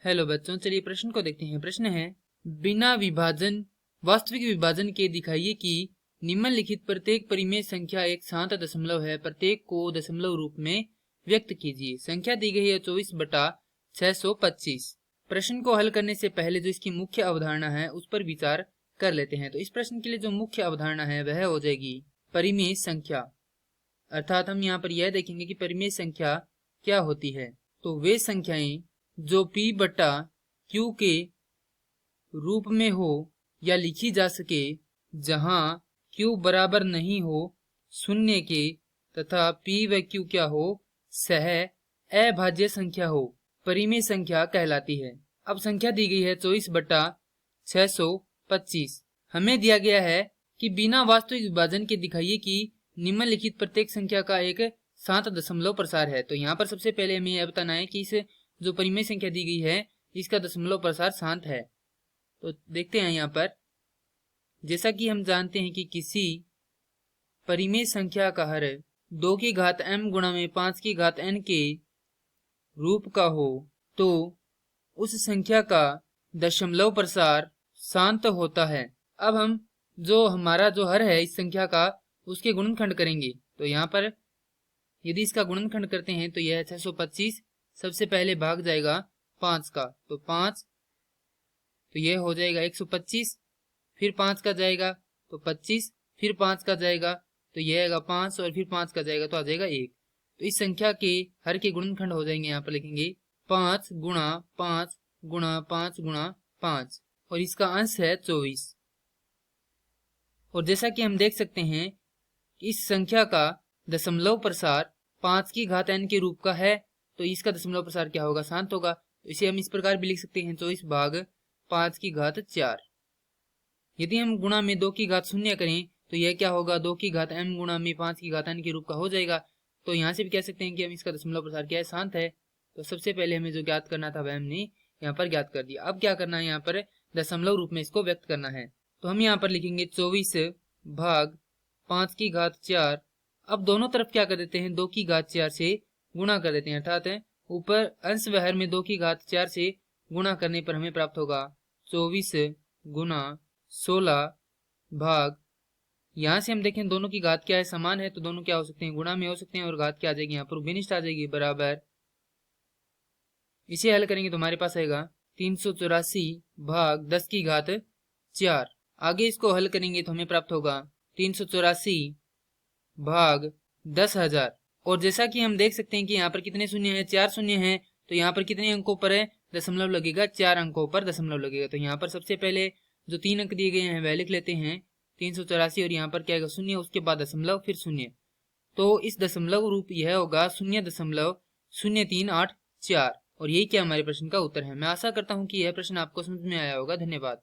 Hello बच्चों, चलिए प्रश्न को देखते हैं। प्रश्न है, बिना विभाजन वास्तविक विभाजन के दिखाइए कि निम्नलिखित प्रत्येक परिमेय संख्या एक शांत दशमलव है, प्रत्येक को दशमलव रूप में व्यक्त कीजिए। संख्या दी गई है 24/625। प्रश्न को हल करने से पहले जो इसकी मुख्य अवधारणा है उस पर विचार कर लेते हैं। तो इस प्रश्न के लिए जो मुख्य अवधारणा है वह हो जाएगी परिमेय संख्या, अर्थात हम यहाँ पर यह देखेंगे कि परिमेय संख्या क्या होती है। तो वे संख्याएं जो P बटा Q के रूप में हो या लिखी जा सके, जहां Q बराबर नहीं हो शून्य के तथा P व Q क्या हो, सह अभाज्य संख्या हो, परिमेय संख्या कहलाती है। अब संख्या दी गई है 24/625। हमें दिया गया है कि बिना वास्तविक विभाजन के दिखाइए कि निम्नलिखित प्रत्येक संख्या का एक शांत दशमलव प्रसार है। तो यहाँ पर सबसे पहले हमें यह बताना है कि इस जो परिमेय संख्या दी गई है इसका दशमलव प्रसार शांत है। तो देखते हैं यहाँ पर, जैसा कि हम जानते हैं कि किसी परिमेय संख्या का हर 2 की घात m गुणा में 5 की घात n के रूप का हो तो उस संख्या का दशमलव प्रसार शांत होता है। अब हम जो हमारा जो हर है इस संख्या का उसके गुणनखंड करेंगे। तो यहाँ पर यदि इसका गुणनखंड करते हैं तो यह 625, सबसे पहले भाग जाएगा 5 का, तो 5, तो यह हो जाएगा 125, फिर 5 का जाएगा तो 25, फिर 5 का जाएगा तो यह आएगा 5 और फिर 5 का जाएगा तो आ जाएगा 1। तो इस संख्या के हर के गुणनखंड हो जाएंगे, यहाँ पर लिखेंगे 5 गुणा 5 गुणा 5 गुणा 5 और इसका अंश है 24। और जैसा कि हम देख सकते हैं इस संख्या का दशमलव प्रसार 5 की घात n के रूप का है, तो इसका दशमलव प्रसार क्या होगा, शांत होगा। तो इसे हम इस प्रकार भी लिख सकते हैं 24 भाग 5 की घात 4। यदि हम गुणा में 2 की घात 0 करें तो यह क्या होगा, 2 की घात m गुणा में 5 की घात n के रूप का हो जाएगा। तो यहाँ से भी कह सकते हैं कि हम इसका दशमलव प्रसार क्या है, शांत है। तो सबसे पहले हमें जो ज्ञात करना था वह हमने यहाँ पर ज्ञात कर दिया। अब क्या करना है, यहाँ पर दशमलव रूप में इसको व्यक्त करना है। तो हम यहाँ पर लिखेंगे 24 भाग 5 की घात 4। अब दोनों तरफ क्या कर देते हैं, 2 की घात 4 से गुणा कर देते हैं, अर्थात ऊपर अंश व हर में 2 की घात 4 से गुणा करने पर हमें प्राप्त होगा 24 गुणा 16 भाग, यहाँ से हम देखें दोनों की घात क्या है, समान है, तो दोनों क्या हो सकते हैं, गुणा में हो सकते हैं और घात क्या आ जाएगी, यहाँ पर विनिष्ट आ जाएगी, बराबर। इसे हल करेंगे तो हमारे पास आएगा 384 भाग 10 की घात 4। आगे इसको हल करेंगे तो हमें प्राप्त होगा 384 भाग 10,000। और जैसा कि हम देख सकते हैं कि यहाँ पर कितने शून्य हैं, 4 शून्य हैं, तो यहाँ पर कितने अंकों पर है, दशमलव लगेगा, 4 अंकों पर दशमलव लगेगा। तो यहाँ पर सबसे पहले जो 3 अंक दिए गए हैं वह लिख लेते हैं 384 और यहाँ पर क्या आएगा शून्य, उसके बाद दशमलव फिर शून्य। तो इस दशमलव रूप यह होगा 0.0384 और यही क्या हमारे प्रश्न का उत्तर है। मैं आशा करता हूँ कि यह प्रश्न आपको समझ में आया होगा। धन्यवाद।